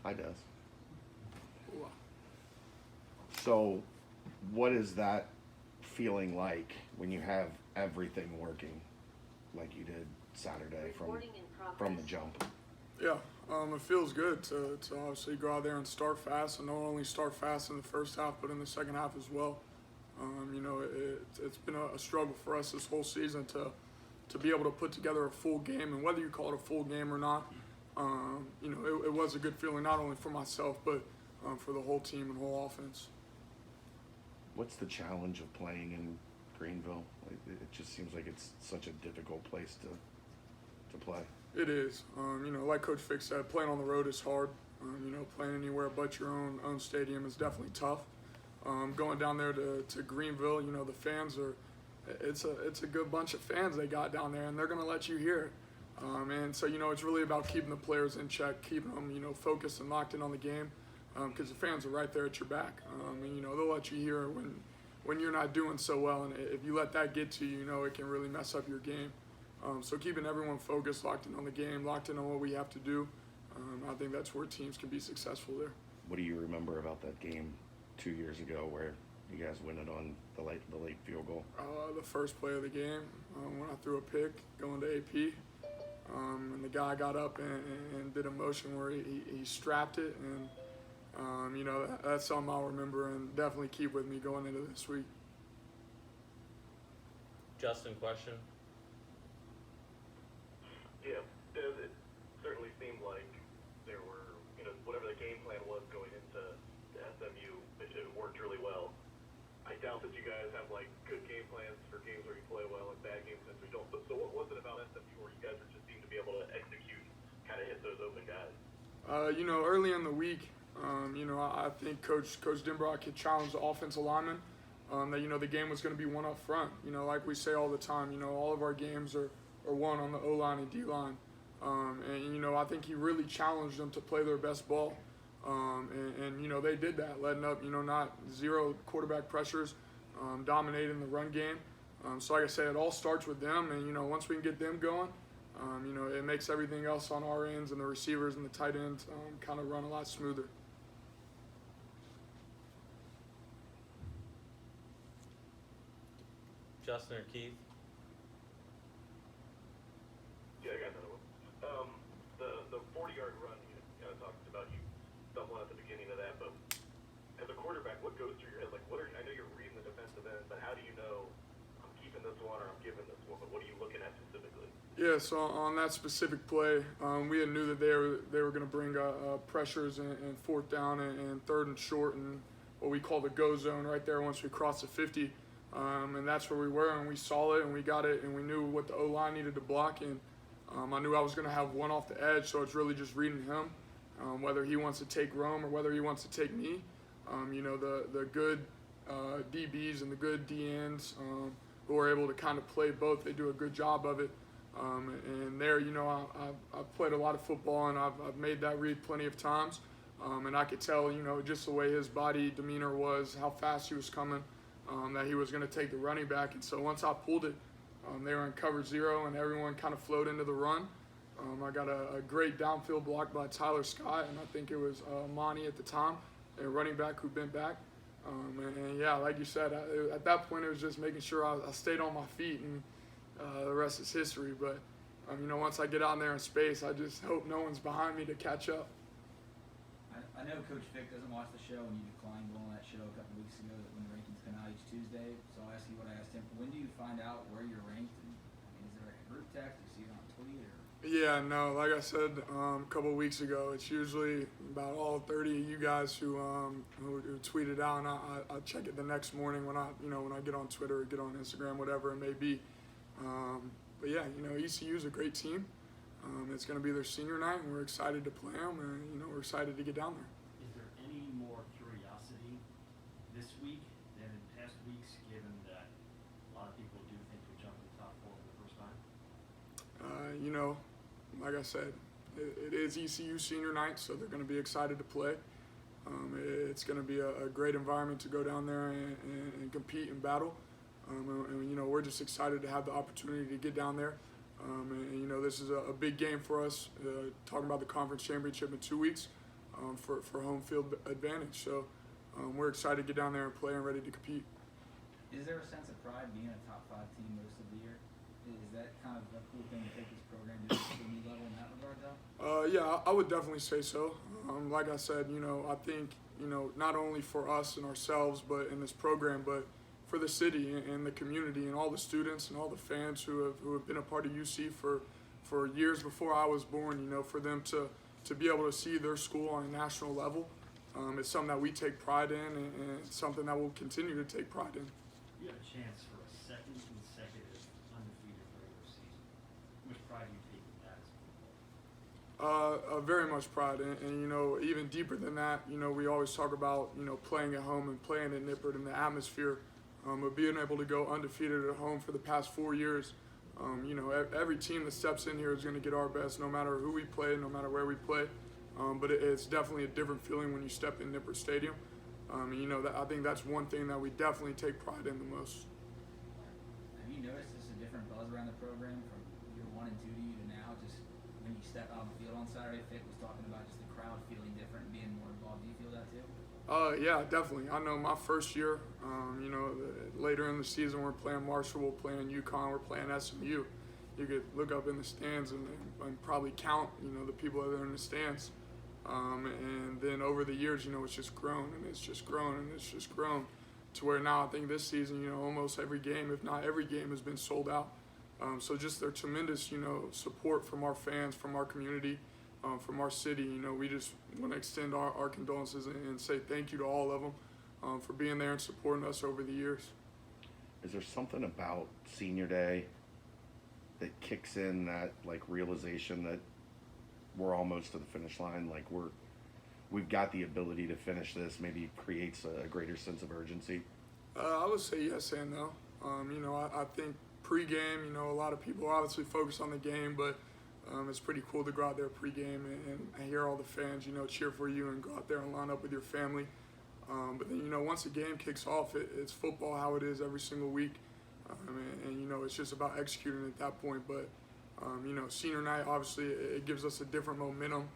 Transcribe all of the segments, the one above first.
Hi, Des. Ooh. So, what is that feeling like when you have everything working like you did Saturday from the jump? Yeah, it feels good to obviously go out there and start fast, and not only start fast in the first half, but in the second half as well. It's been a struggle for us this whole season to be able to put together a full game, and whether you call it a full game or not, it was a good feeling not only for myself but for the whole team and whole offense. What's the challenge of playing in Greenville? It just seems like it's such a difficult place to play. It is. Like Coach Fick said, playing on the road is hard. Playing anywhere but your own stadium is definitely tough. Going down there to Greenville, the fans are. It's a good bunch of fans they got down there, and they're going to let you hear it. And so, it's really about keeping the players in check, keeping them, focused and locked in on the game, because the fans are right there at your back. And they'll let you hear it when you're not doing so well, and if you let that get to you, it can really mess up your game. So keeping everyone focused, locked in on the game, locked in on what we have to do, I think that's where teams can be successful there. What do you remember about that game 2 years ago where you guys win it on the late field goal? The first play of the game, when I threw a pick going to AP, and the guy got up and did a motion where he strapped it, and that's something I'll remember and definitely keep with me going into this week. Justin, question? Yeah, it certainly seemed like there were, whatever the game plan was going into the SMU, it worked really well. I doubt that you guys have good game plans for games where you play well and bad games since we don't. So what was it about SMU where you guys just seemed to be able to execute, kind of hit those open guys? Early in the week, I think Coach Denbrock had challenged the offensive linemen that the game was going to be one up front. Like we say all the time, all of our games are won on the O-line and D-line. I think he really challenged them to play their best ball. And they did that, letting up, not zero quarterback pressures, dominating the run game. So like I said, it all starts with them. And, once we can get them going, it makes everything else on our ends and the receivers and the tight ends kind of run a lot smoother. Justin or Keith? Yeah, I got another one. The 40-yard run, you talked about you stumbling at the beginning of that, but as a quarterback, what goes through your head? I know you're reading the defensive end, but how do you know I'm keeping this one or I'm giving this one? What are you looking at specifically? Yeah, so on that specific play, we had knew that they were going to bring pressures and fourth down and third and short and what we call the go zone right there once we crossed the 50. And that's where we were, and we saw it, and we got it, and we knew what the O-line needed to block, and I knew I was going to have one off the edge, so it's really just reading him, whether he wants to take Rome or whether he wants to take me. The good DBs and the good DNs who are able to kind of play both, they do a good job of it. And there, I've played a lot of football, and I've made that read plenty of times, and I could tell, just the way his body demeanor was, how fast he was coming, that he was going to take the running back. And so once I pulled it, they were in cover zero, and everyone kind of flowed into the run. I got a great downfield block by Tyler Scott, and I think it was Monty at the time, a running back who bent back. And yeah, like you said, at that point it was just making sure I stayed on my feet, and the rest is history. But once I get out there in space, I just hope no one's behind me to catch up. I know Coach Fick doesn't watch the show, and you declined going on that show a couple weeks ago that when the rankings come out each Tuesday. So I'll ask you what I asked him. When do you find out where you're ranked? And, is there a group text? Do you see it on tweet? Or? Yeah, no, like I said a couple of weeks ago, it's usually about all 30 of you guys who tweet it out, and I check it the next morning when I get on Twitter or get on Instagram, whatever it may be. But yeah, ECU is a great team. It's going to be their senior night, and we're excited to play them, and we're excited to get down there. Is there any more curiosity this week than in past weeks, given that a lot of people do think you'll jump in the top four for the first time? Like I said, it is ECU senior night, so they're going to be excited to play. It's going to be a great environment to go down there and compete and battle. And we're just excited to have the opportunity to get down there. And this is a big game for us, talking about the conference championship in 2 weeks. for home field advantage. So we're excited to get down there and play and ready to compete. Is there a sense of pride being a top 5 team most of the year? Is that kind of a cool thing to take this program to a new level in that regard, though? Yeah, I would definitely say so. Like I said, I think, not only for us and ourselves, but in this program, but for the city and the community and all the students and all the fans who have been a part of UC for years before I was born, for them to be able to see their school on a national level. It's something that we take pride in, and it's something that we'll continue to take pride in. You have a chance for a second consecutive undefeated regular season. How much pride do you take in that as football? Very much pride, and even deeper than that, we always talk about playing at home and playing at Nippert and the atmosphere of being able to go undefeated at home for the past 4 years. Every team that steps in here is going to get our best, no matter who we play, no matter where we play. But it's definitely a different feeling when you step in Nippert Stadium. I think that's one thing that we definitely take pride in the most. Have you noticed just a different buzz around the program from year 1 and 2 to you to now? Just when you step out on the field on Saturday, Fick was talking about just the crowd feeling different and being more involved. Do you feel that too? Yeah, definitely. I know my first year, later in the season, we're playing Marshall, we're playing UConn, we're playing SMU. You could look up in the stands and probably count, the people that are in the stands. And then over the years, it's just grown and it's just grown and it's just grown to where now I think this season, almost every game, if not every game, has been sold out. So just their tremendous, support from our fans, from our community, from our city. We just want to extend our condolences and say thank you to all of them for being there and supporting us over the years. Is there something about senior day that kicks in that realization that we're almost to the finish line, we've got the ability to finish this, maybe creates a greater sense of urgency? I would say yes and no. I think pregame, a lot of people obviously focus on the game, but it's pretty cool to go out there pregame and hear all the fans, cheer for you and go out there and line up with your family. But then, once the game kicks off, it's football how it is every single week. And it's just about executing at that point. But senior night, obviously, it gives us a different momentum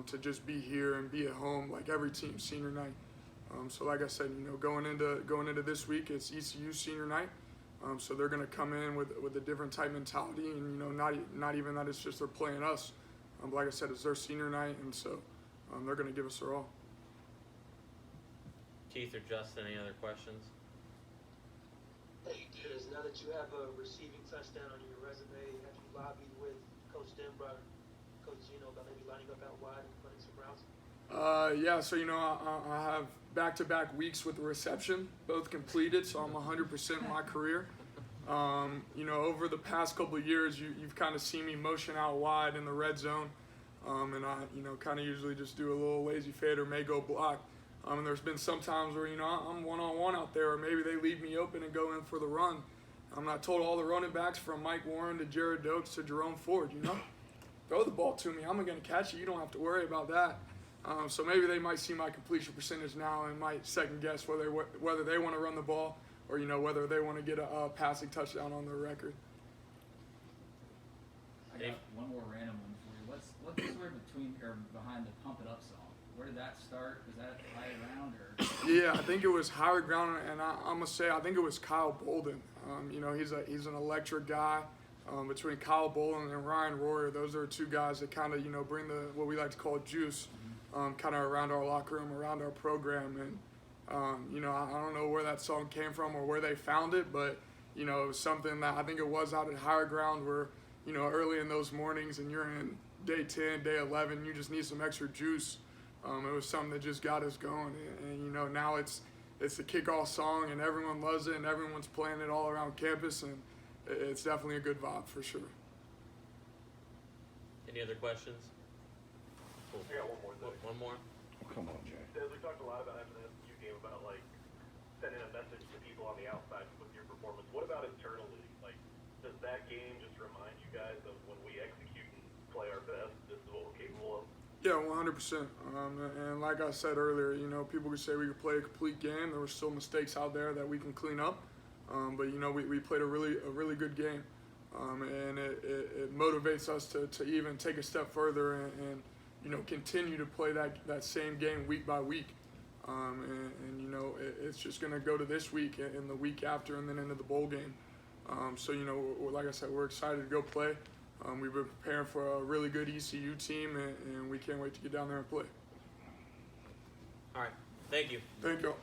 to just be here and be at home like every team senior night. So like I said, going into this week, it's ECU senior night. So they're going to come in with a different type mentality, and not even that it's just they're playing us. Like I said, it's their senior night, and so they're going to give us their all. Keith or Justin, any other questions? Hey, Diz, now that you have a receiving touchdown on your resume, have you lobbied with Coach Denbrock, Coach Gino about maybe lining up out wide and running some routes? Yeah, so I have back-to-back weeks with the reception, both completed, so I'm 100% in my career. Over the past couple of years, you've kind of seen me motion out wide in the red zone, and I, kind of usually just do a little lazy fade or may go block. And there's been some times where, I'm one-on-one out there, or maybe they leave me open and go in for the run. I told all the running backs from Mike Warren to Jared Dokes to Jerome Ford, throw the ball to me. I'm going to catch it. You don't have to worry about that. So maybe they might see my completion percentage now and might second guess whether they want to run the ball or, whether they want to get a passing touchdown on their record. I got one more random one for you. What's the story behind the Pump It Up song? Where did that start? Was that high ground or? Yeah, I think it was higher ground, and I'm gonna say I think it was Kyle Bolden. He's an electric guy. Between Kyle Bolden and Ryan Royer, those are two guys that kind of bring what we like to call juice, kind of around our locker room, around our program, and I don't know where that song came from or where they found it, but it was something that I think it was out at higher ground where early in those mornings and you're in day 10, day 11, you just need some extra juice. It was something that just got us going, and now it's the kickoff song, and everyone loves it, and everyone's playing it all around campus, and it's definitely a good vibe for sure. Any other questions? Cool. I got one more thing. One more? Oh, come on, Jay. As we talked a lot about after the SMU game about sending a message to people on the outside with your performance. What about internally? Does that game just remind you guys of when we execute and play our best, this is what we're capable of? Yeah, 100%. And like I said earlier, people could say we could play a complete game. There were still mistakes out there that we can clean up. But we played a really good game, and it motivates us to even take a step further continue to play that same game week by week. And it's just going to go to this week and the week after and then into the bowl game. So, like I said, we're excited to go play. We've been preparing for a really good ECU team, and we can't wait to get down there and play. All right. Thank you. Thank you.